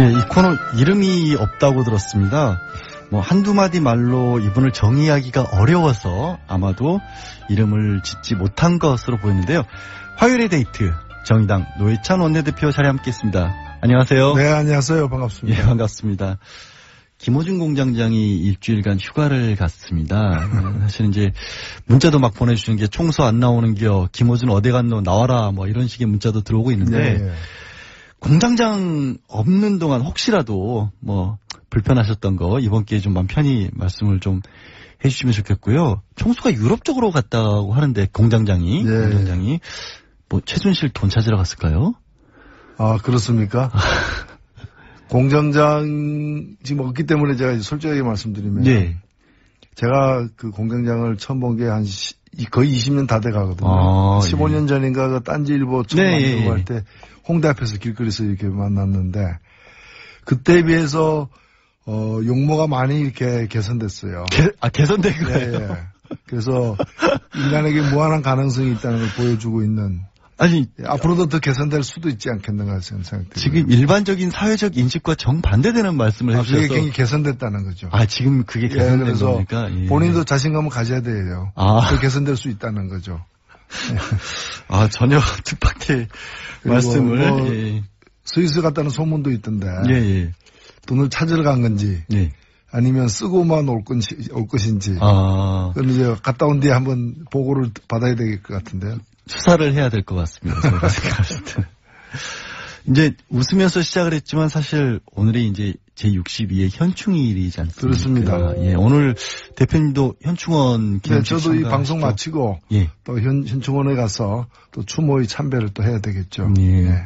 예, 이 코너 이름이 없다고 들었습니다. 뭐 한두 마디 말로 이분을 정의하기가 어려워서 아마도 이름을 짓지 못한 것으로 보이는데요. 화요일의 데이트 정의당 노회찬 원내대표 자리에 함께했습니다. 안녕하세요. 네, 안녕하세요. 반갑습니다. 예, 반갑습니다. 김호중 공장장이 일주일간 휴가를 갔습니다. 사실 이제 문자도 막 보내주시는 게 총수 안 나오는겨, 김호중 어디 갔노, 나와라, 뭐 이런 식의 문자도 들어오고 있는데 네. 공장장 없는 동안 혹시라도 뭐 불편하셨던 거 이번 기회에 좀 마음 편히 말씀을 좀 해주시면 좋겠고요. 총수가 유럽 쪽으로 갔다고 하는데 공장장이 뭐 최순실 돈 찾으러 갔을까요? 아, 그렇습니까? 공장장 지금 없기 때문에 제가 솔직하게 말씀드리면 네. 제가 그 공장장을 처음 본 게 한 거의 20년 다 돼 가거든요. 아, 15년 예. 전인가 그 딴지일보 처음 네, 만들고 할 때 홍대 앞에서 길거리에서 이렇게 만났는데 그때에 비해서 용모가 많이 이렇게 개선됐어요. 개선된 거예요? 예. 그래서 인간에게 무한한 가능성이 있다는 걸 보여주고 있는. 아니, 앞으로도 더 개선될 수도 있지 않겠는가 생각돼요. 지금 일반적인 사회적 인식과 정반대되는 말씀을 해주셔서. 그게 굉장히 개선됐다는 거죠. 아, 지금 그게 개선된 그래서 겁니까? 예. 본인도 자신감을 가져야 돼요. 더 개선될 수 있다는 거죠. 아, 전혀 뜻밖의 말씀을. 뭐 예. 스위스 갔다는 소문도 있던데. 예. 돈을 찾으러 간 건지. 예. 아니면 쓰고만 올 것인지. 아. 그럼 이제 갔다 온 뒤에 한번 보고를 받아야 될 것 같은데요. 수사를 해야 될 것 같습니다. 제가 생각할 때. 이제 웃으면서 시작을 했지만 사실 오늘이 이제 제62회 현충일이지 않습니까? 그렇습니다. 예, 오늘 대표님도 현충원 기념식 네, 저도 이 참가하시죠? 방송 마치고 예. 또 현충원에 가서 또 추모의 참배를 또 해야 되겠죠. 예. 네.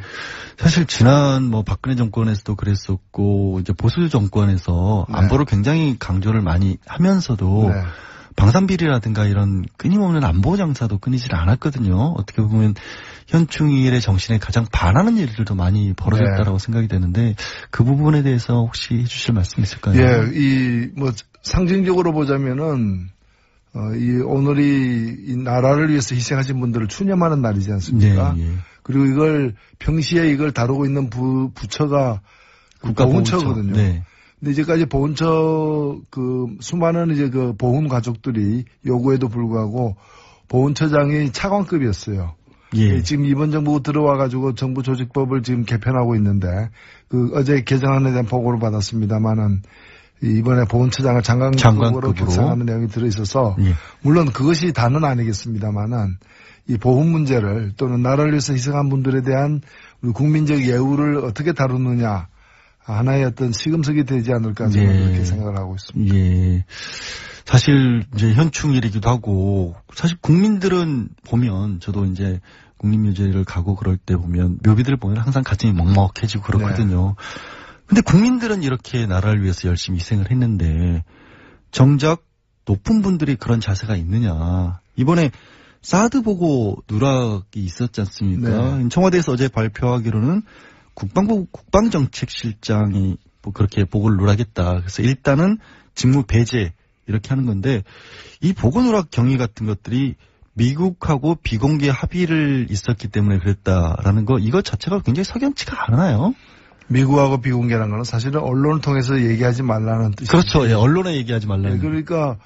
사실 지난 뭐 박근혜 정권에서도 그랬었고 이제 보수 정권에서 네. 안보를 굉장히 강조를 많이 하면서도 네. 방산비리라든가 이런 끊임없는 안보 장사도 끊이질 않았거든요. 어떻게 보면 현충일의 정신에 가장 반하는 일들도 많이 벌어졌다라고 생각이 되는데 그 부분에 대해서 혹시 해주실 말씀 있을까요? 예, 뭐 상징적으로 보자면은 이 오늘이 이 나라를 위해서 희생하신 분들을 추념하는 날이지 않습니까? 네, 예. 그리고 이걸 평시에 이걸 다루고 있는 부처가 보훈처거든요. 네. 근데 이제까지 보훈처 그 수많은 이제 그 보훈 가족들이 요구에도 불구하고 보훈처장이 차관급이었어요. 예. 지금 이번 정부 들어와 가지고 정부 조직법을 지금 개편하고 있는데 그 어제 개정안에 대한 보고를 받았습니다만은 이번에 보훈처장을 장관급으로 격상하는 내용이 들어 있어서 예. 물론 그것이 다는 아니겠습니다만은 이 보훈 문제를 또는 나라를 위해서 희생한 분들에 대한 우리 국민적 예우를 어떻게 다루느냐. 하나의 어떤 시금석이 되지 않을까 저는 그렇게 생각을 하고 있습니다. 예. 사실 이제 현충일이기도 하고 사실 국민들은 보면 저도 이제 국립묘지를 가고 그럴 때 보면 묘비들 보면 항상 가슴이 먹먹해지고 그렇거든요. 네. 근데 국민들은 이렇게 나라를 위해서 열심히 희생을 했는데 정작 높은 분들이 그런 자세가 있느냐. 이번에 사드 보고 누락이 있었지 않습니까? 네. 청와대에서 어제 발표하기로는 국방부 국방정책실장이 뭐 그렇게 보고를 누락했다. 그래서 일단은 직무 배제 이렇게 하는 건데 이 보고 누락 경위 같은 것들이 미국하고 비공개 합의를 있었기 때문에 그랬다라는 거 이거 자체가 굉장히 석연치가 않아요. 미국하고 비공개라는 거는 사실은 언론을 통해서 얘기하지 말라는 뜻이죠. 그렇죠. 예, 언론에 얘기하지 말라는. 네, 그러니까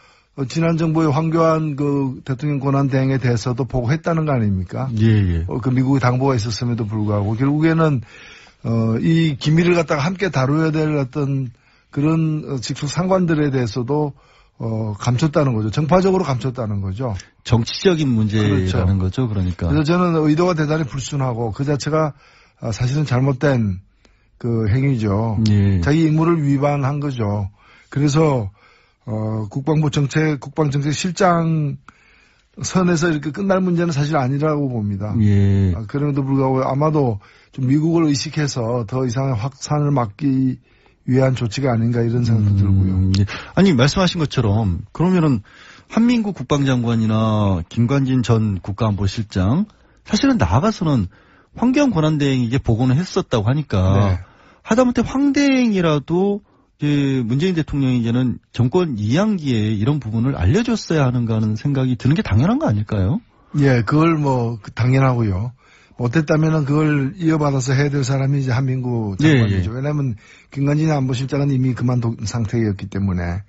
지난 정부의 황교안 그 대통령 권한 대행에 대해서도 보고했다는 거 아닙니까? 예. 그 미국의 당부가 있었음에도 불구하고 결국에는 이 기밀을 갖다가 함께 다루어야 될 어떤 그런 직속 상관들에 대해서도 감췄다는 거죠. 정파적으로 감췄다는 거죠. 정치적인 문제라는 그렇죠. 거죠. 그러니까. 그래서 저는 의도가 대단히 불순하고 그 자체가 사실은 잘못된 그 행위죠. 예. 자기 임무를 위반한 거죠. 그래서 국방정책실장 선에서 이렇게 끝날 문제는 사실 아니라고 봅니다. 예. 그럼에도 불구하고 아마도 좀 미국을 의식해서 더 이상의 확산을 막기 위한 조치가 아닌가 이런 생각도 들고요. 예. 아니 말씀하신 것처럼 그러면은 한민구 국방장관이나 김관진 전 국가안보실장 사실은 나아가서는 황교안 권한대행에게 보고는 했었다고 하니까 네. 하다못해 황대행이라도 문재인 대통령에게는 정권 2학기에 이런 부분을 알려줬어야 하는가 하는 생각이 드는 게 당연한 거 아닐까요? 예, 그걸 당연하고요. 못했다면은 그걸 이어받아서 해야 될 사람이 이제 한민구 장관이죠. 왜냐하면 김관진 안보실장은 이미 그만둔 상태였기 때문에.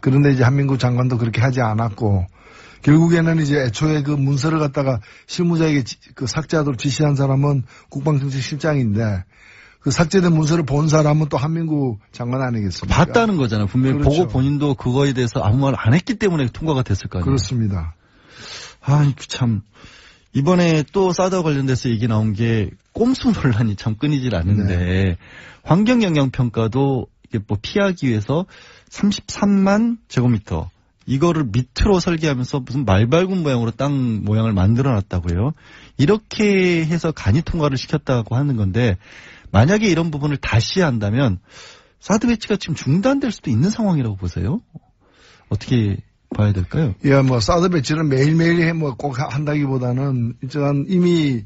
그런데 이제 한민구 장관도 그렇게 하지 않았고 결국에는 이제 애초에 그 문서를 갖다가 실무자에게 그 삭제하도록 지시한 사람은 국방정책실장인데 그 삭제된 문서를 본 사람은 또 한민구 장관 아니겠습니까? 봤다는 거잖아요. 분명히 그렇죠. 보고 본인도 그거에 대해서 아무 말 안 했기 때문에 통과가 됐을 거 아니에요. 그렇습니다. 아, 참. 이번에 또 사드와 관련돼서 얘기 나온 게 꼼수 논란이 참 끊이질 않는데 네. 환경영향평가도 이게 뭐 피하기 위해서 33만 제곱미터 이거를 밑으로 설계하면서 무슨 말발굽 모양으로 땅 모양을 만들어놨다고요. 이렇게 해서 간이 통과를 시켰다고 하는 건데 만약에 이런 부분을 다시 한다면 사드 배치가 지금 중단될 수도 있는 상황이라고 보세요. 어떻게 봐야 될까요? 예, 뭐 사드 배치를 매일매일 뭐 꼭 한다기보다는 일단 이미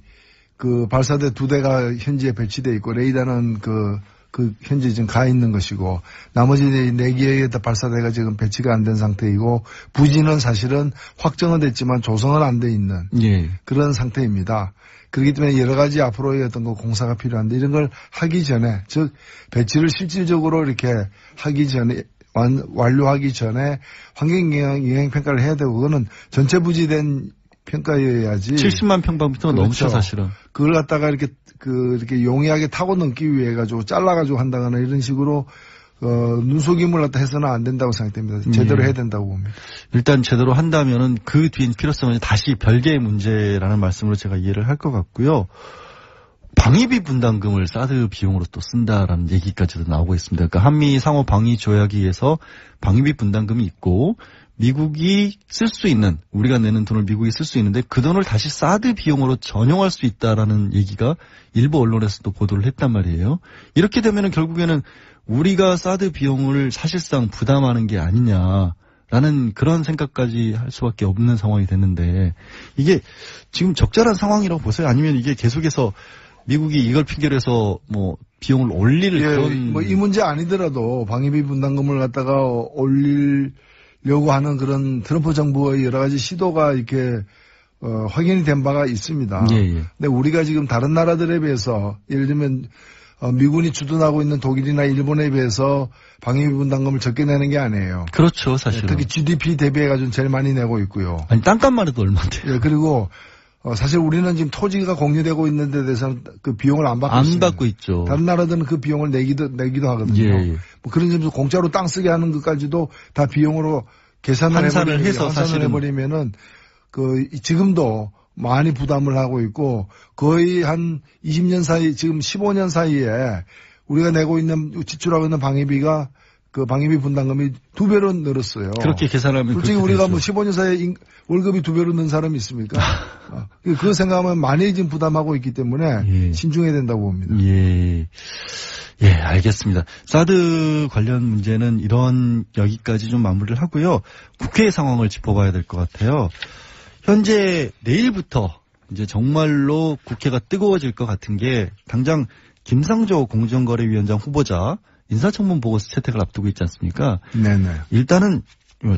그 발사대 2대가 현지에 배치돼 있고 레이더는 그 현재 지금 가 있는 것이고 나머지 4개의 발사대가 지금 배치가 안 된 상태이고 부지는 사실은 확정은 됐지만 조성은 안 돼 있는 예. 그런 상태입니다. 그렇기 때문에 여러 가지 앞으로의 어떤 그 공사가 필요한데 이런 걸 하기 전에 즉 배치를 실질적으로 이렇게 하기 전에 완료하기 전에 환경영향평가를 해야 되고 그거는 전체 부지된 평가여야지. 70만 평방미터가 그렇죠. 넘죠 사실은. 그걸 갖다가 이렇게 용이하게 타고 넘기 위해 가지고 잘라가지고 한다거나 이런 식으로 눈속임을 갖다 해서는 안 된다고 생각됩니다. 제대로 해야 된다고 봅니다. 일단 제대로 한다면은 그 뒤엔 필요성은 다시 별개의 문제라는 말씀으로 제가 이해를 할 것 같고요. 방위비 분담금을 사드 비용으로 또 쓴다라는 얘기까지도 나오고 있습니다. 그러니까 한미 상호 방위 조약에 의해서 방위비 분담금이 있고 미국이 쓸 수 있는 우리가 내는 돈을 미국이 쓸 수 있는데 그 돈을 다시 사드 비용으로 전용할 수 있다라는 얘기가 일부 언론에서도 보도를 했단 말이에요. 이렇게 되면은 결국에는 우리가 사드 비용을 사실상 부담하는 게 아니냐라는 그런 생각까지 할 수밖에 없는 상황이 됐는데 이게 지금 적절한 상황이라고 보세요? 아니면 이게 계속해서 미국이 이걸 핑계로 해서 뭐 비용을 올릴 그런 뭐 이 문제 아니더라도 방위비 분담금을 갖다가 올리려고 하는 그런 트럼프 정부의 여러 가지 시도가 이렇게 확인이 된 바가 있습니다. 예. 근데 우리가 지금 다른 나라들에 비해서 예를 들면 미군이 주둔하고 있는 독일이나 일본에 비해서 방위비 분담금을 적게 내는 게 아니에요. 그렇죠, 사실은. 특히 GDP 대비해가지고 제일 많이 내고 있고요. 아니 땅값만 해도 얼마인데요. 예, 그리고 사실 우리는 지금 토지가 공유되고 있는 데 대해서는 그 비용을 안 받고 있습니다. 안 받고 있죠. 다른 나라들은 그 비용을 내기도 하거든요. 예. 뭐 그런 점에서 공짜로 땅 쓰게 하는 것까지도 다 비용으로 계산을 해서 사실은 해버리면은 지금도 많이 부담을 하고 있고 거의 한 20년 사이 지금 15년 사이에 우리가 내고 있는 지출하고 있는 방위비가 그 방위비 분담금이 2배로 늘었어요. 그렇게 계산하면 솔직히 우리가 뭐 15년 사이에 월급이 2배로 는 사람이 있습니까? 그거 생각하면 많이 지금 부담하고 있기 때문에 신중해야 된다고 봅니다. 예, 알겠습니다. 사드 관련 문제는 여기까지 좀 마무리를 하고요. 국회 상황을 짚어봐야 될 것 같아요. 현재 내일부터 이제 정말로 국회가 뜨거워질 것 같은 게 당장 김상조 공정거래위원장 후보자 인사청문 보고서 채택을 앞두고 있지 않습니까? 네네. 일단은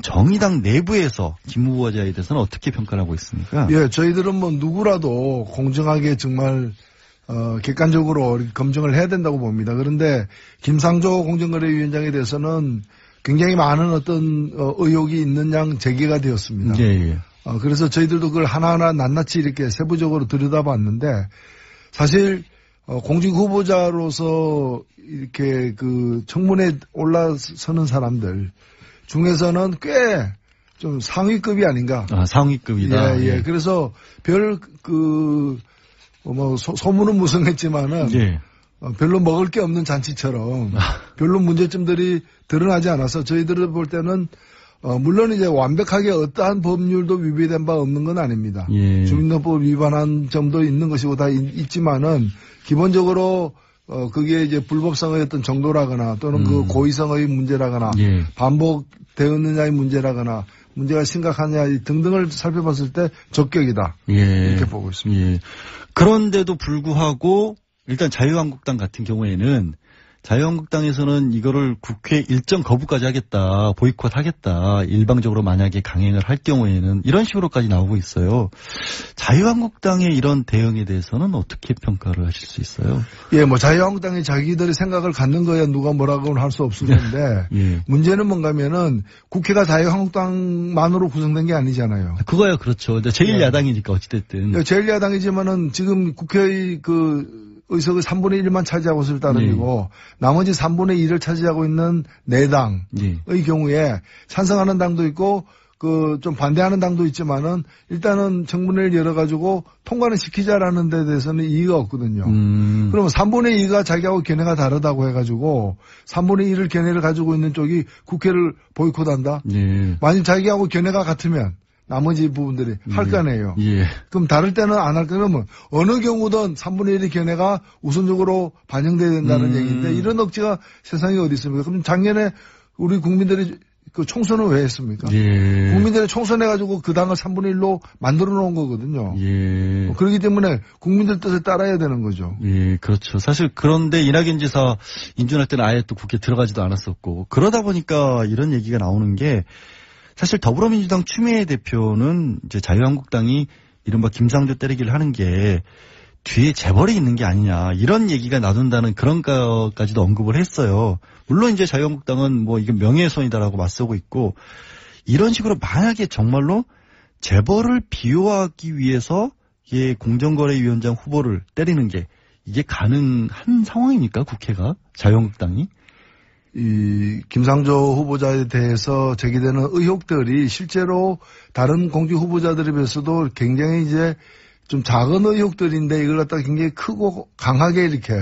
정의당 내부에서 김 후보자에 대해서는 어떻게 평가를 하고 있습니까? 예, 저희들은 뭐 누구라도 공정하게 정말 객관적으로 검증을 해야 된다고 봅니다. 그런데 김상조 공정거래위원장에 대해서는 굉장히 많은 어떤 의혹이 있는 양 제기가 되었습니다. 예. 그래서 저희들도 그걸 하나하나 낱낱이 이렇게 세부적으로 들여다봤는데 사실 공직 후보자로서 이렇게 그 청문회에 올라서는 사람들 중에서는 꽤 좀 상위급이 아닌가. 상위급이다. 예. 그래서 소문은 무성했지만은 별로 먹을 게 없는 잔치처럼 별로 문제점들이 드러나지 않아서 저희들을 볼 때는 물론 이제 완벽하게 어떠한 법률도 위배된 바 없는 건 아닙니다. 주민등록법 위반한 점도 있는 것이고 다 있지만은 기본적으로 그게 이제 불법성의 어떤 정도라거나 또는 그 고의성의 문제라거나 반복되었느냐의 문제라거나 문제가 심각하냐 등등을 살펴봤을 때 적격이다. 이렇게 보고 있습니다. 그런데도 불구하고 일단 자유한국당 같은 경우에는 자유한국당에서는 이거를 국회 일정 거부까지 하겠다, 보이콧 하겠다, 일방적으로 만약에 강행을 할 경우에는 이런 식으로까지 나오고 있어요. 자유한국당의 이런 대응에 대해서는 어떻게 평가를 하실 수 있어요? 예, 뭐 자유한국당이 자기들의 생각을 갖는 거야 누가 뭐라고는 할 수 없을 텐데 예. 문제는 뭔가면은 국회가 자유한국당만으로 구성된 게 아니잖아요. 그거야 그렇죠. 제1야당이니까 어찌됐든. 제1야당이지만은 지금 국회의 그 의석의 3분의 1만 차지하고 있을 따름이고 나머지 3분의 2를 차지하고 있는 4당의 경우에 찬성하는 당도 있고 그 좀 반대하는 당도 있지만은 일단은 청문회를 열어가지고 통과는 시키자라는 데 대해서는 이의가 없거든요. 그러면 3분의 2가 자기하고 견해가 다르다고 해가지고 3분의 1을 견해를 가지고 있는 쪽이 국회를 보이콧한다? 만약 자기하고 견해가 같으면 나머지 부분들이 할 거 아니에요. 그럼 다를 때는 안 할 거면 어느 경우든 3분의 1의 견해가 우선적으로 반영돼야 된다는 얘기인데 이런 억지가 세상에 어디 있습니까? 그럼 작년에 우리 국민들이 그 총선을 왜 했습니까? 국민들이 총선해가지고 그 당을 3분의 1로 만들어 놓은 거거든요. 그렇기 때문에 국민들 뜻에 따라야 되는 거죠. 그렇죠. 사실 그런데 이낙연 지사 인준할 때는 아예 또 국회에 들어가지도 않았었고 그러다 보니까 이런 얘기가 나오는 게 사실 더불어민주당 추미애 대표는 이제 자유한국당이 이른바 김상조 때리기를 하는 게 뒤에 재벌이 있는 게 아니냐 이런 얘기가 나돈다는 그런 것까지도 언급을 했어요. 물론 이제 자유한국당은 뭐 이게 명예훼손이다라고 맞서고 있고 이런 식으로 만약에 정말로 재벌을 비호하기 위해서 공정거래위원장 후보를 때리는 게 이게 가능한 상황입니까? 국회가 자유한국당이? 이 김상조 후보자에 대해서 제기되는 의혹들이 실제로 다른 공직 후보자들에 비해서도 굉장히 이제 좀 작은 의혹들인데 이걸 갖다가 굉장히 크고 강하게 이렇게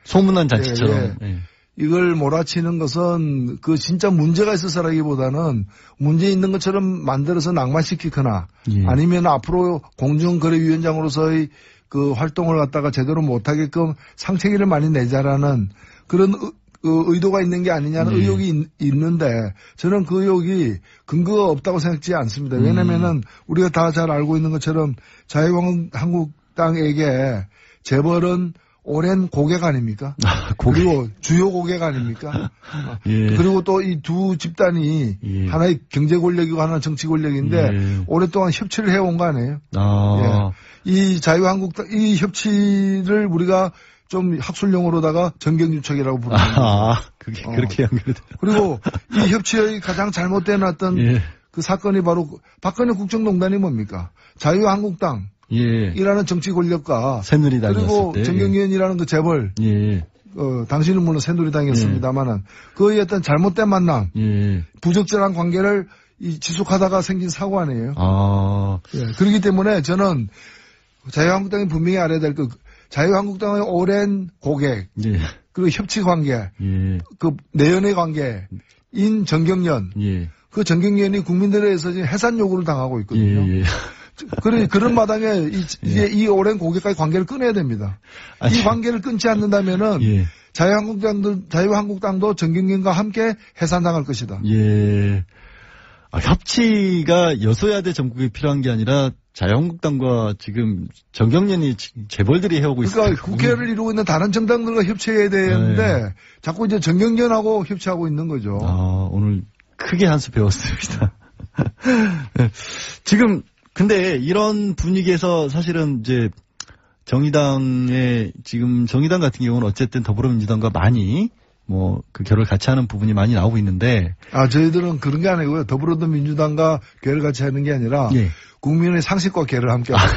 소문난 잔치처럼 이걸 몰아치는 것은 그 진짜 문제가 있어서라기보다는 문제 있는 것처럼 만들어서 낭만시키거나 아니면 앞으로 공정거래위원장으로서의 그 활동을 갖다가 제대로 못하게끔 상체기를 많이 내자라는 그런 의도가 있는 게 아니냐는 의혹이 있는데 저는 그 의혹이 근거가 없다고 생각지 않습니다. 왜냐면은 우리가 다 잘 알고 있는 것처럼 자유한국당에게 재벌은 오랜 고객 아닙니까? 그리고 주요 고객 아닙니까? 그리고 또 이 두 집단이 하나의 경제 권력이고 하나는 정치 권력인데 오랫동안 협치를 해온 거 아니에요? 이 자유한국당 이 협치를 우리가 좀 학술용어로다가 정경유착이라고 부릅니다. 그게 그렇게 연결돼요. 그리고 이 협치의 가장 잘못된 어떤 그 사건이 바로 박근혜 국정농단이 뭡니까? 자유한국당. 이라는 정치 권력과 그리고 정경련이라는 그 재벌 당신은 물론 새누리당이었습니다만은 그의 어떤 잘못된 만남 부적절한 관계를 지속하다가 생긴 사고 아니에요. 그렇기 때문에 저는 자유한국당이 분명히 알아야 될 그 자유한국당의 오랜 고객 그리고 협치 관계 그 내연의 관계인 정경련 그 정경련이 국민들에 의해서 지금 해산 요구를 당하고 있거든요. 그런 마당에 이 오랜 고객과의 관계를 끊어야 됩니다. 이 관계를 끊지 않는다면은 자유한국당도 정경련과 함께 해산당할 것이다. 협치가 여소야대 전국에 필요한 게 아니라 자유한국당과 지금 정경련이 재벌들이 해오고 있습니다. 그러니까 국회를 이루고 있는 다른 정당들과 협치해야 되는데 자꾸 이제 정경련하고 협치하고 있는 거죠. 오늘 크게 한 수 배웠습니다. 지금 근데 이런 분위기에서 사실은 이제 지금 정의당 같은 경우는 어쨌든 더불어민주당과 많이 그 결을 같이 하는 부분이 많이 나오고 있는데. 저희들은 그런 게 아니고요. 더불어민주당과 결을 같이 하는 게 아니라 국민의 상식과 결을 함께 하고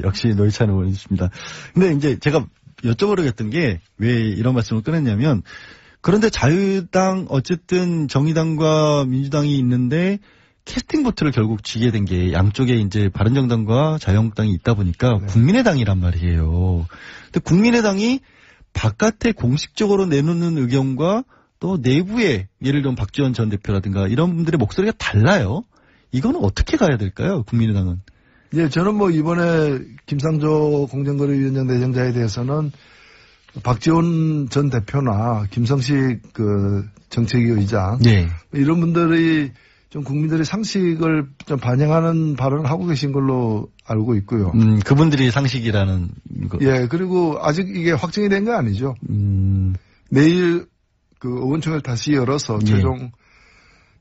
역시 노회찬 의원이십니다. 근데 이제 제가 여쭤보려겠던 게 왜 이런 말씀을 꺼냈냐면 그런데 자유당 어쨌든 정의당과 민주당이 있는데 캐스팅 보트를 결국 쥐게 된 게 양쪽에 이제 바른정당과 자유한국당이 있다 보니까 국민의당이란 말이에요. 근데 국민의당이 바깥에 공식적으로 내놓는 의견과 또 내부에 예를 들면 박지원 전 대표라든가 이런 분들의 목소리가 달라요. 이거는 어떻게 가야 될까요? 국민의당은. 저는 이번에 김상조 공정거래위원장 내정자에 대해서는 박지원 전 대표나 김성식 그 정책위 의장 이런 분들이 좀 국민들의 상식을 좀 반영하는 발언을 하고 계신 걸로 알고 있고요. 그분들이 상식이라는 거. 예, 그리고 아직 이게 확정이 된 건 아니죠. 내일 그 의원총회를 다시 열어서 최종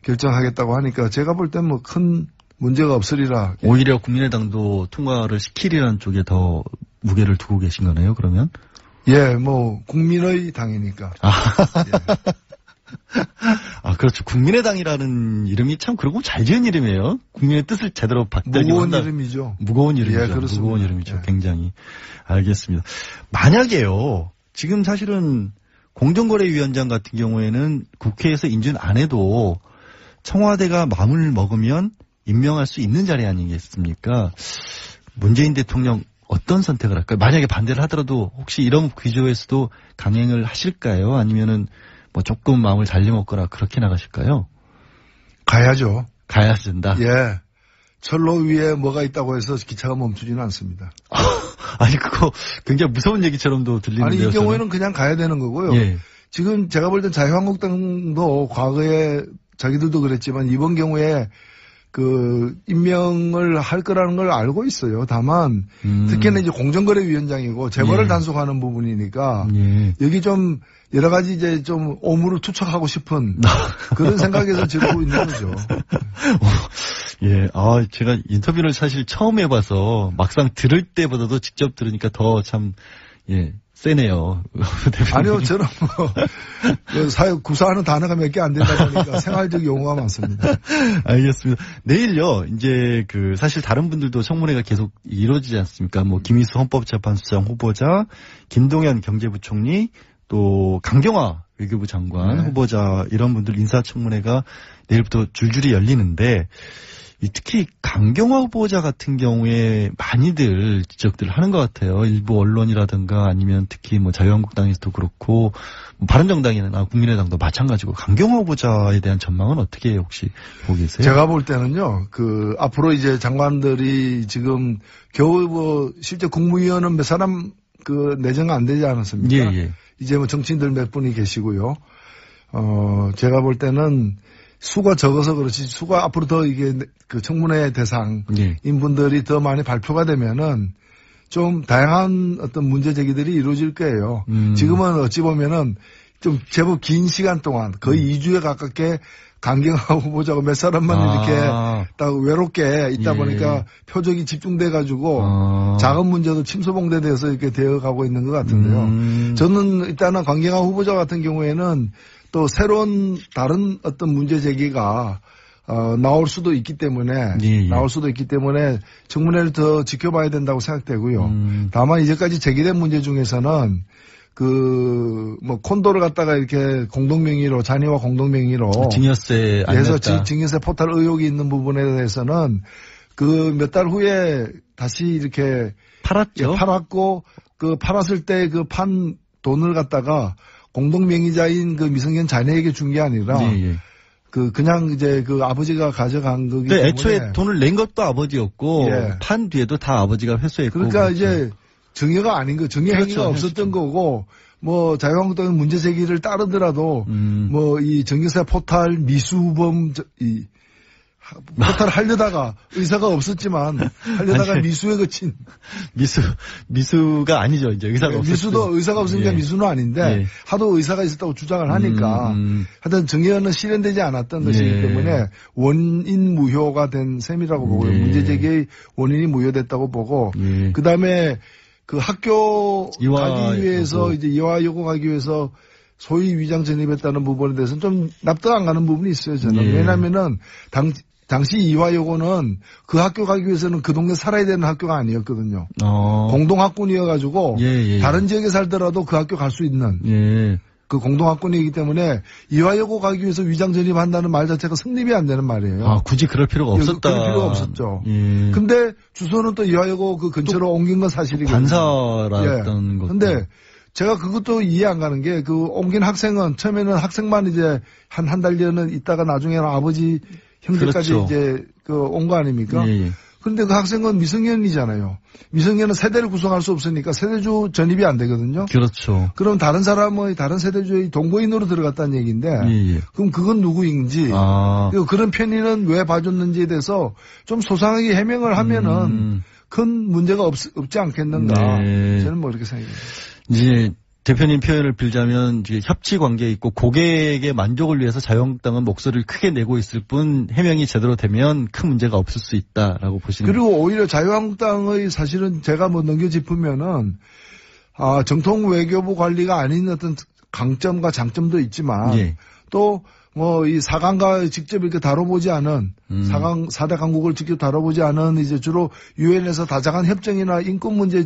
결정하겠다고 하니까 제가 볼 땐 뭐 큰 문제가 없으리라. 오히려 국민의당도 통과를 시키리라는 쪽에 더 무게를 두고 계신 거네요, 그러면? 예, 뭐 국민의 당이니까. 아, 그렇죠. 국민의당이라는 이름이 참 그러고 잘 지은 이름이에요. 국민의 뜻을 제대로 받들기 무거운 이름이죠. 무거운 이름이죠. 예, 그렇습니다. 무거운 이름이죠. 예. 굉장히. 알겠습니다. 만약에요. 지금 사실은 공정거래위원장 같은 경우에는 국회에서 인준 안 해도 청와대가 마음을 먹으면 임명할 수 있는 자리 아니겠습니까? 문재인 대통령 어떤 선택을 할까요? 만약에 반대를 하더라도 혹시 이런 기조에서도 강행을 하실까요? 아니면은 뭐 조금 마음을 달리먹거나 그렇게 나가실까요? 가야죠. 가야 된다. 예. 철로 위에 뭐가 있다고 해서 기차가 멈추지는 않습니다. 아니 그거 굉장히 무서운 얘기처럼도 들리는데요. 아니 이 경우에는 그냥 가야 되는 거고요. 예. 지금 제가 볼 땐 자유한국당도 과거에 자기들도 그랬지만 이번 경우에 그 임명을 할 거라는 걸 알고 있어요. 다만 특히나 이제 공정거래위원장이고 재벌을 단속하는 부분이니까 여기 좀 여러 가지 이제 좀 오물을 투척하고 싶은 그런 생각에서 지르고 있는 거죠. 예, 아 제가 인터뷰를 사실 처음 해봐서 막상 들을 때보다도 직접 들으니까 더 참 세네요. 아니요, 저는 뭐, 구사하는 단어가 몇 개 안 되다 보니까 생활적 용어가 많습니다. 알겠습니다. 내일요, 이제 사실 다른 분들도 청문회가 계속 이루어지지 않습니까? 뭐, 김희수 헌법재판소장 후보자, 김동연 경제부총리, 또 강경화 외교부 장관 후보자, 이런 분들 인사청문회가 내일부터 줄줄이 열리는데, 특히 강경화 후보자 같은 경우에 많이들 지적들을 하는 것 같아요. 일부 언론이라든가 아니면 특히 뭐 자유한국당에서도 그렇고 뭐 바른정당이나 국민의당도 마찬가지고 강경화 후보자에 대한 전망은 어떻게 혹시 보고 계세요? 제가 볼 때는요. 앞으로 이제 장관들이 지금 겨우 뭐 실제 국무위원은 몇 사람 내정 안 되지 않았습니까? 예. 이제 뭐 정치인들 몇 분이 계시고요. 제가 볼 때는 수가 적어서 그렇지 수가 앞으로 더 이게 청문회 대상인 분들이 더 많이 발표가 되면은 좀 다양한 어떤 문제 제기들이 이루어질 거예요. 지금은 어찌 보면은 좀 제법 긴 시간 동안 거의 2주에 가깝게 강경화 후보자고 몇 사람만 이렇게 딱 외롭게 있다 보니까 표적이 집중돼 가지고 작은 문제도 침소봉대돼서 이렇게 되어가고 있는 것 같은데요. 저는 일단은 강경화 후보자 같은 경우에는 또 새로운 다른 어떤 문제 제기가 나올 수도 있기 때문에 청문회를 더 지켜봐야 된다고 생각되고요. 다만 이제까지 제기된 문제 중에서는 뭐 콘도를 갖다가 이렇게 공동명의로 자녀와 공동명의로 증여세 안 해서 냈다. 증여세 포탈 의혹이 있는 부분에 대해서는 몇 달 후에 다시 이렇게 팔았고 팔았을 때 판 돈을 갖다가 공동명의자인 미성년 자녀에게 준 게 아니라 그냥 이제 아버지가 가져간 거기 때문에 애초에 돈을 낸 것도 아버지였고 판 뒤에도 다 아버지가 회수했고 그러니까 이제 증여가 아닌 거 증여 행위가 없었던 거고 뭐 자유한국당의 문제 제기를 따르더라도 뭐 이 증여세 포탈 미수범 포탈 하려다가 의사가 없었지만 하려다가 미수에 그친 미수가 아니죠. 이제 의사가 없었죠. 미수도 의사가 없으니까 미수는 아닌데 하도 의사가 있었다고 주장을 하니까 하여튼 증여는 실현되지 않았던 것이기 때문에 원인 무효가 된 셈이라고 보고요. 문제 제기의 원인이 무효됐다고 보고 그다음에 학교 가기 위해서 이제 이화 요구 가기 위해서 소위 위장 전입했다는 부분에 대해서는 좀 납득 안 가는 부분이 있어요. 저는 왜냐하면은 당시 이화 요구는 그 학교 가기 위해서는 그 동네 살아야 되는 학교가 아니었거든요. 공동학군이어가지고 다른 지역에 살더라도 그 학교 갈 수 있는 그 공동학군이기 때문에 이화 요구 가기 위해서 위장 전입한다는 말 자체가 성립이 안 되는 말이에요. 굳이 그럴 필요가 없었다. 그럴 필요가 없었죠. 근데 주소는 또 이화 요구 근처로 옮긴 건 사실이거든요. 반사라던 거. 근데 제가 그것도 이해 안 가는 게 옮긴 학생은 처음에는 학생만 이제 한 달 전은 있다가 나중에는 아버지 형제까지 이제 온 거 아닙니까? 그런데 그 학생은 미성년이잖아요. 미성년은 세대를 구성할 수 없으니까 세대주 전입이 안 되거든요. 그렇죠. 그럼 다른 사람의 다른 세대주의 동거인으로 들어갔다는 얘기인데 예. 그럼 그건 누구인지 그리고 그런 편의는 왜 봐줬는지에 대해서 좀 소상하게 해명을 하면은 큰 문제가 없지 않겠는가. 네. 저는 뭐 이렇게 생각합니다. 이제 대표님 표현을 빌자면 이제 협치 관계에 있고 고객의 만족을 위해서 자유한국당은 목소리를 크게 내고 있을 뿐 해명이 제대로 되면 큰 문제가 없을 수 있다라고 보시는. 그리고 오히려 자유한국당의 사실은 제가 뭐 넘겨짚으면은 정통 외교부 관리가 아닌 어떤 강점과 장점도 있지만 예. 또 뭐 이 4강과 직접 이렇게 다뤄보지 않은 4대 강국을 직접 다뤄보지 않은 이제 주로 유엔에서 다자간 협정이나 인권 문제에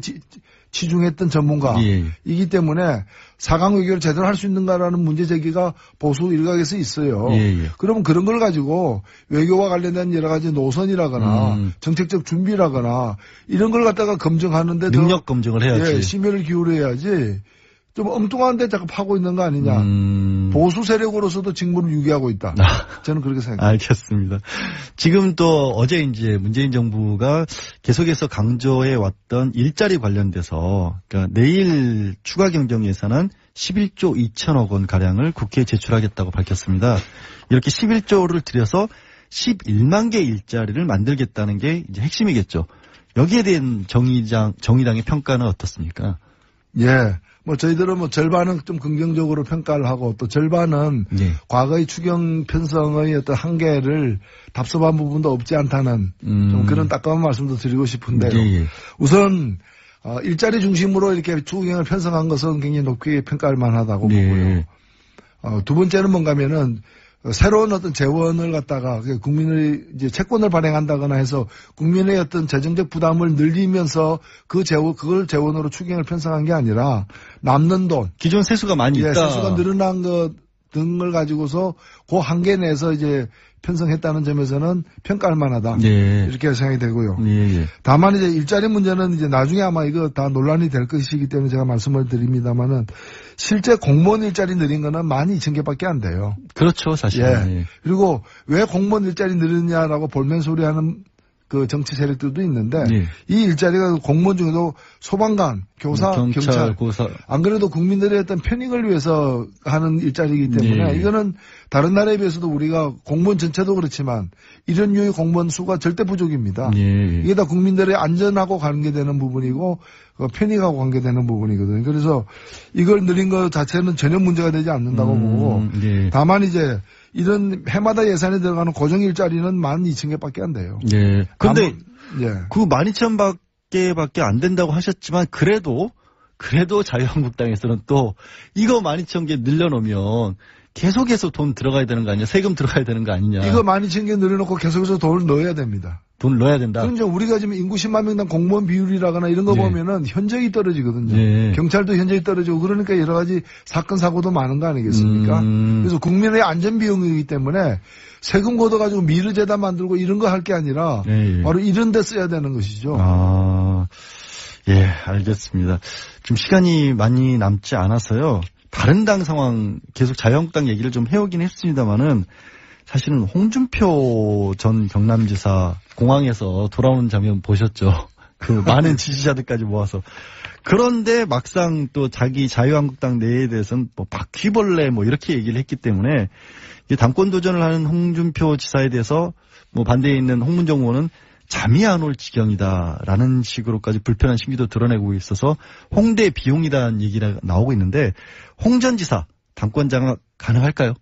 치중했던 전문가이기 때문에 4강 외교를 제대로 할 수 있는가라는 문제 제기가 보수 일각에서 있어요. 그러면 그런 걸 가지고 외교와 관련된 여러 가지 노선이라거나 정책적 준비라거나 이런 걸 갖다가 검증하는데 능력 검증을 해야지. 심혈을 기울여야지. 좀 엉뚱한데 자꾸 파고 있는 거 아니냐. 보수 세력으로서도 직무를 유기하고 있다. 저는 그렇게 생각합니다. 알겠습니다. 지금 또 어제 이제 문재인 정부가 계속해서 강조해 왔던 일자리 관련돼서 그러니까 내일 추가 경정 예산안 11조 2천억 원 가량을 국회에 제출하겠다고 밝혔습니다. 이렇게 11조를 들여서 11만 개 일자리를 만들겠다는 게 이제 핵심이겠죠. 여기에 대한 정의당의 평가는 어떻습니까? 예. 뭐 저희들은 뭐 절반은 좀 긍정적으로 평가를 하고 또 절반은 과거의 추경 편성의 어떤 한계를 답습한 부분도 없지 않다는 좀 그런 따끔한 말씀도 드리고 싶은데요. 우선 일자리 중심으로 이렇게 추경을 편성한 것은 굉장히 높게 평가할 만하다고 보고요. 두 번째는 뭔가면은 새로운 어떤 재원을 갖다가 국민의 이제 채권을 발행한다거나 해서 국민의 어떤 재정적 부담을 늘리면서 그걸 재원으로 추경을 편성한 게 아니라 남는 돈. 기존 세수가 많이 있다. 세수가 늘어난 것 등을 가지고서 그 한계 내에서 이제 편성했다는 점에서는 평가할 만하다. 이렇게 생각이 되고요. 다만 이제 일자리 문제는 이제 나중에 아마 이거 다 논란이 될 것이기 때문에 제가 말씀을 드립니다만은 실제 공무원 일자리 늘린 거는 12,000개밖에 안 돼요. 그렇죠, 사실. 그리고 왜 공무원 일자리 늘리냐라고 볼멘소리 하는 그 정치 세력들도 있는데 이 일자리가 공무원 중에도 소방관, 교사, 경찰, 고사. 안 그래도 국민들의 어떤 편익을 위해서 하는 일자리이기 때문에 이거는 다른 나라에 비해서도 우리가 공무원 전체도 그렇지만 이런 류의 공무원 수가 절대 부족입니다. 이게 다 국민들의 안전하고 관계되는 부분이고 편익하고 관계되는 부분이거든요. 그래서 이걸 늘린 것 자체는 전혀 문제가 되지 않는다고 보고 다만 이제 이런 해마다 예산에 들어가는 고정 일자리는 12,000개밖에 안 돼요. 그런데 그 12,000개밖에 안 된다고 하셨지만 그래도 자유한국당에서는 또 이거 12,000개 늘려놓으면 계속해서 돈 들어가야 되는 거 아니냐? 세금 들어가야 되는 거 아니냐? 이거 12,000개 늘려놓고 계속해서 돈을 넣어야 됩니다. 돈을 넣어야 된다. 그럼 우리가 지금 인구 10만 명당 공무원 비율이라거나 이런 거 보면은 현저히 떨어지거든요. 경찰도 현저히 떨어지고 그러니까 여러 가지 사건 사고도 많은 거 아니겠습니까? 그래서 국민의 안전 비용이기 때문에 세금 걷어가지고 미르재단 만들고 이런 거 할 게 아니라 바로 이런 데 써야 되는 것이죠. 알겠습니다. 지금 시간이 많이 남지 않아서요. 다른 당 상황 계속 자유한국당 얘기를 좀 해오긴 했습니다만은 사실은 홍준표 전 경남지사 공항에서 돌아오는 장면 보셨죠? 그 많은 지지자들까지 모아서. 그런데 막상 또 자기 자유한국당 내에 대해서는 뭐 바퀴벌레 뭐 이렇게 얘기를 했기 때문에 당권 도전을 하는 홍준표 지사에 대해서 뭐 반대에 있는 홍문정 의원은 잠이 안 올 지경이다라는 식으로까지 불편한 심기도 드러내고 있어서 홍대 비용이다는 얘기가 나오고 있는데 홍 전 지사 당권 장악 가능할까요?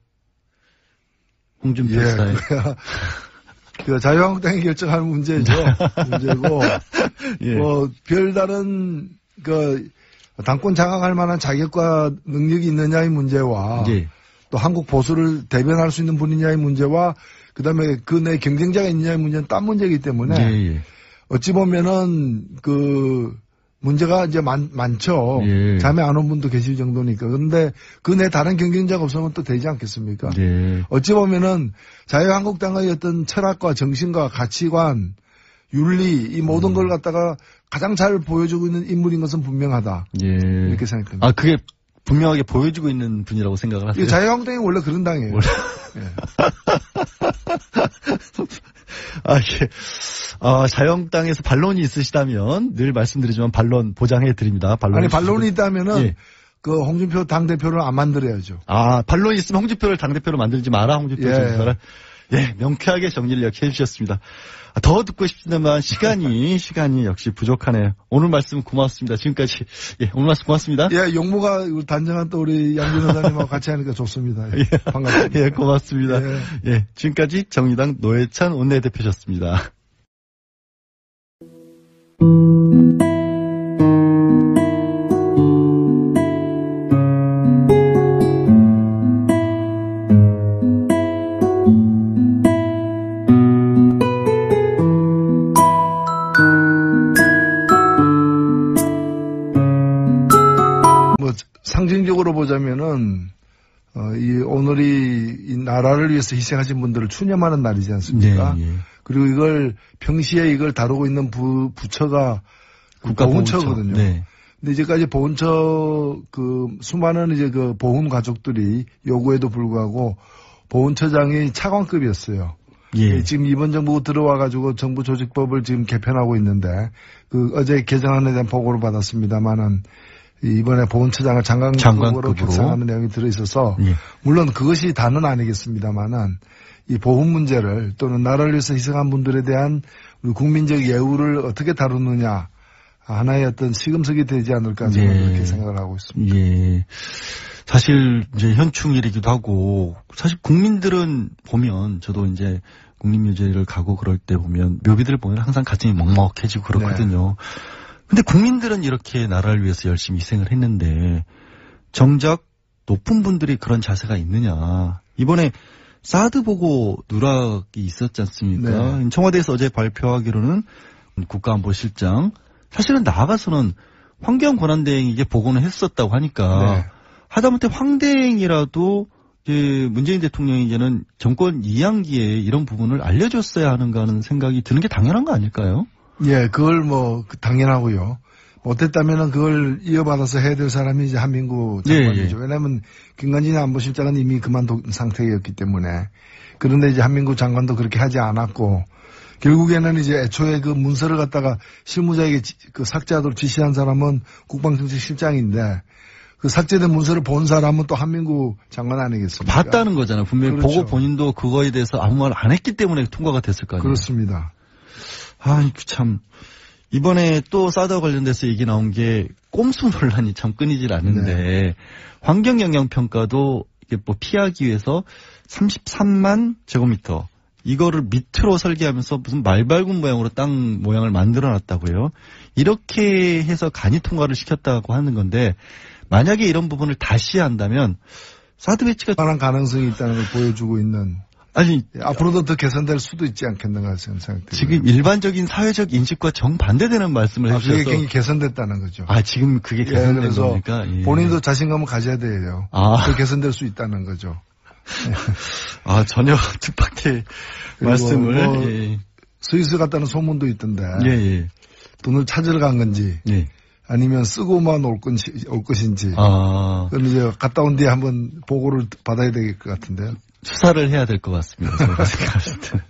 홍준표 지사의. 그 자유한국당이 결정하는 문제죠. 문제고 뭐 별다른 그 당권 장악할 만한 자격과 능력이 있느냐의 문제와 또 한국 보수를 대변할 수 있는 분이냐의 문제와 그다음에 그 내 경쟁자가 있느냐의 문제는 딴 문제이기 때문에 어찌 보면은 그 문제가 이제 많죠. 잠에 안 온 분도 계실 정도니까. 그런데 그 내 다른 경쟁자가 없으면 또 되지 않겠습니까? 어찌 보면은 자유한국당의 어떤 철학과 정신과 가치관, 윤리 이 모든 걸 갖다가 가장 잘 보여주고 있는 인물인 것은 분명하다. 이렇게 생각합니다. 그게 분명하게 보여주고 있는 분이라고 생각을 하세요? 자유한국당이 원래 그런 당이에요. 자유한국당에서 반론이 있으시다면 늘 말씀드리지만 반론 보장해 드립니다. 반론이 있다면은 예. 그 홍준표 당대표를 안 만들어야죠. 반론이 있으면 홍준표를 당대표로 만들지 마라. 홍준표 정서를. 예, 명쾌하게 정리를 이렇게 해주셨습니다. 더 듣고 싶지만 시간이 역시 부족하네요. 오늘 말씀 고맙습니다. 지금까지 오늘 말씀 고맙습니다. 예, 용모가 단정한 또 우리 양준 의원님하고 같이 하니까 좋습니다. 예, 반갑습니다. 예, 고맙습니다. 예, 지금까지 정의당 노회찬 원내대표셨습니다. 상징적으로 보자면은 오늘이 이 나라를 위해서 희생하신 분들을 추념하는 날이지 않습니까? 네, 예. 그리고 이걸 평시에 이걸 다루고 있는 부처가 보훈처거든요. 네. 근데 이제까지 보훈처 수많은 이제 보훈 가족들이 요구에도 불구하고 보훈처장이 차관급이었어요. 예. 지금 이번 정부 들어와가지고 정부 조직법을 지금 개편하고 있는데 어제 개정안에 대한 보고를 받았습니다만은 이번에 보훈처장을 장관급으로 격상하는 내용이 들어있어서 예. 물론 그것이 다는 아니겠습니다만은 이 보훈 문제를 또는 나라를 위해서 희생한 분들에 대한 우리 국민적 예우를 어떻게 다루느냐 하나의 어떤 시금석이 되지 않을까 저는 그렇게 생각을 하고 있습니다. 예. 사실 이제 현충일이기도 하고 사실 국민들은 보면 저도 이제 국립묘지를 가고 그럴 때 보면 묘비들 보면 항상 가슴이 먹먹해지고 그렇거든요. 네. 근데 국민들은 이렇게 나라를 위해서 열심히 희생을 했는데 정작 높은 분들이 그런 자세가 있느냐. 이번에 사드 보고 누락이 있었지 않습니까? 네. 청와대에서 어제 발표하기로는 국가안보실장 사실은 나아가서는 환경권한대행에게 보고는 했었다고 하니까 네. 하다못해 황대행이라도 이제 문재인 대통령에게는 정권 2학기에 이런 부분을 알려줬어야 하는가 하는 생각이 드는 게 당연한 거 아닐까요? 예, 그걸 당연하고요. 못했다면은 그걸 이어받아서 해야 될 사람이 이제 한민구 장관이죠. 예. 왜냐하면 김관진 안보실장은 이미 그만둔 상태였기 때문에. 그런데 이제 한민구 장관도 그렇게 하지 않았고, 결국에는 이제 애초에 그 문서를 갖다가 실무자에게 삭제하도록 지시한 사람은 국방정책실장인데, 그 삭제된 문서를 본 사람은 또 한민구 장관 아니겠습니까? 봤다는 거잖아요. 분명히 그렇죠. 보고 본인도 그거에 대해서 아무 말 안 했기 때문에 통과가 됐을 거 아니에요. 그렇습니다. 참. 이번에 또 사드와 관련돼서 얘기 나온 게 꼼수 논란이 참 끊이질 않는데 네. 환경영향평가도 이게 피하기 위해서 33만 제곱미터 이거를 밑으로 설계하면서 무슨 말발굽 모양으로 땅 모양을 만들어 놨다고요. 이렇게 해서 간이 통과를 시켰다고 하는 건데 만약에 이런 부분을 다시 한다면 사드 배치가 가능한 가능성이 있다는 걸 보여주고 있는 앞으로도 더 개선될 수도 있지 않겠는가 생각돼요. 지금 일반적인 사회적 인식과 정반대되는 말씀을 해주셔서 그게 굉장히 개선됐다는 거죠. 지금 그게 개선된 겁니까? 예. 본인도 자신감을 가져야 돼요. 더 개선될 수 있다는 거죠. 전혀 뜻밖의 말씀을. 스위스 갔다는 소문도 있던데. 예. 돈을 찾으러 간 건지. 예. 아니면 쓰고만 올 것인지. 그럼 이제 갔다 온 뒤에 한번 보고를 받아야 될 것 같은데요. 수사를 해야 될 것 같습니다. 제가 생각할 때.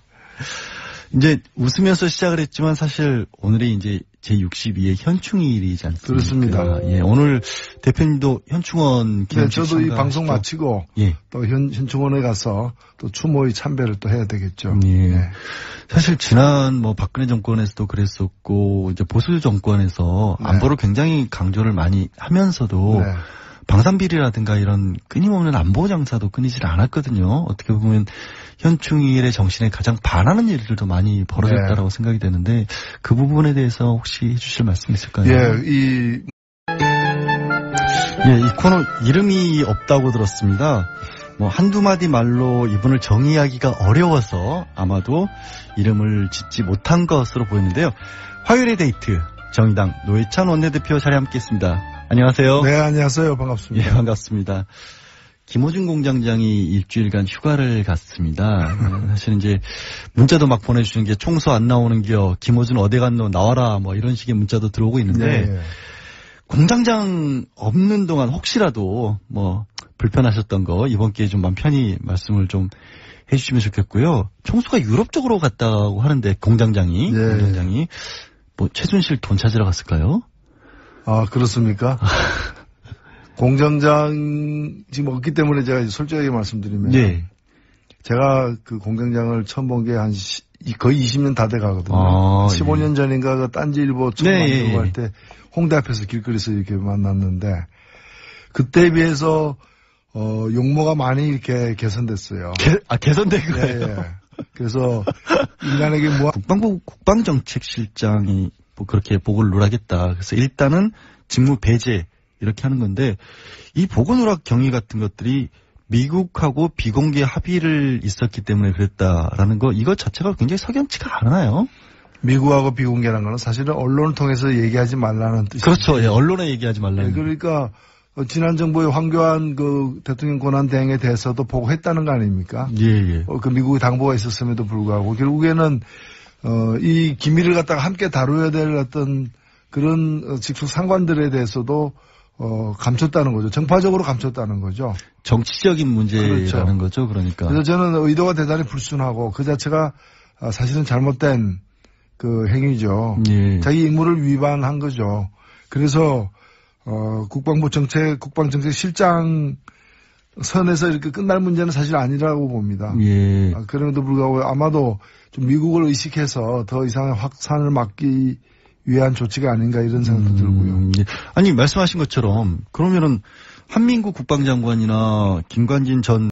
이제 웃으면서 시작을 했지만 사실 오늘이 이제 제62회 현충일이지 않습니까? 그렇습니다. 예, 오늘 대표님도 현충원 기념식 저도 이 방송 마치고 또 현충원에 가서 또 추모의 참배를 또 해야 되겠죠. 예. 사실 지난 박근혜 정권에서도 그랬었고 이제 보수 정권에서 안보를 굉장히 강조를 많이 하면서도 방산비리라든가 이런 끊임없는 안보 장사도 끊이질 않았거든요. 어떻게 보면 현충일의 정신에 가장 반하는 일들도 많이 벌어졌다라고 생각이 되는데 그 부분에 대해서 혹시 해주실 말씀 있을까요? 이 코너 이름이 없다고 들었습니다. 한두 마디 말로 이분을 정의하기가 어려워서 아마도 이름을 짓지 못한 것으로 보이는데요. 화요일의 데이트 정의당 노회찬 원내대표 자리에 함께했습니다. 안녕하세요. 네, 안녕하세요. 반갑습니다. 예, 반갑습니다. 김호준 공장장이 일주일간 휴가를 갔습니다. 사실 이제 문자도 막 보내주시는 게 총수 안 나오는겨, 김호준 어디 갔노, 나와라, 이런 식의 문자도 들어오고 있는데 공장장 없는 동안 혹시라도 불편하셨던 거 이번 기회에 좀 마음 편히 말씀을 좀 해주시면 좋겠고요. 총수가 유럽 쪽으로 갔다고 하는데 공장장이 뭐 최순실 돈 찾으러 갔을까요? 아 그렇습니까? 공장장 지금 없기 때문에 제가 솔직하게 말씀드리면 제가 그 공장장을 처음 본 게 한 거의 20년 다 돼 가거든요. 15년 전인가 그 딴지일보 처음 만들고 할 때 홍대 앞에서 길거리에서 이렇게 만났는데 그때에 비해서 용모가 많이 이렇게 개선됐어요. 개선된 거예요? 그래서 인간에게 국방부 국방정책실장이 뭐 그렇게 보고를 누락했다. 그래서 일단은 직무 배제 이렇게 하는 건데 이 보고 누락 경위 같은 것들이 미국하고 비공개 합의를 있었기 때문에 그랬다라는 거 이거 자체가 굉장히 석연치가 않아요. 미국하고 비공개라는 거는 사실은 언론을 통해서 얘기하지 말라는 뜻이죠. 그렇죠. 예, 언론에 얘기하지 말라는. 그러니까 지난 정부의 황교안 그 대통령 권한 대행에 대해서도 보고했다는 거 아닙니까? 그 미국의 당부가 있었음에도 불구하고 결국에는 이 기밀을 갖다가 함께 다뤄야 될 어떤 그런 직속 상관들에 대해서도 감췄다는 거죠. 정파적으로 감췄다는 거죠. 정치적인 문제라는 거죠. 그러니까. 그래서 저는 의도가 대단히 불순하고 그 자체가 사실은 잘못된 그 행위죠. 자기 임무를 위반한 거죠. 그래서 국방부 국방정책실장 선에서 이렇게 끝날 문제는 사실 아니라고 봅니다. 그럼에도 불구하고 아마도 좀 미국을 의식해서 더 이상의 확산을 막기 위한 조치가 아닌가 이런 생각도 들고요. 아니 말씀하신 것처럼 그러면은 한민구 국방장관이나 김관진 전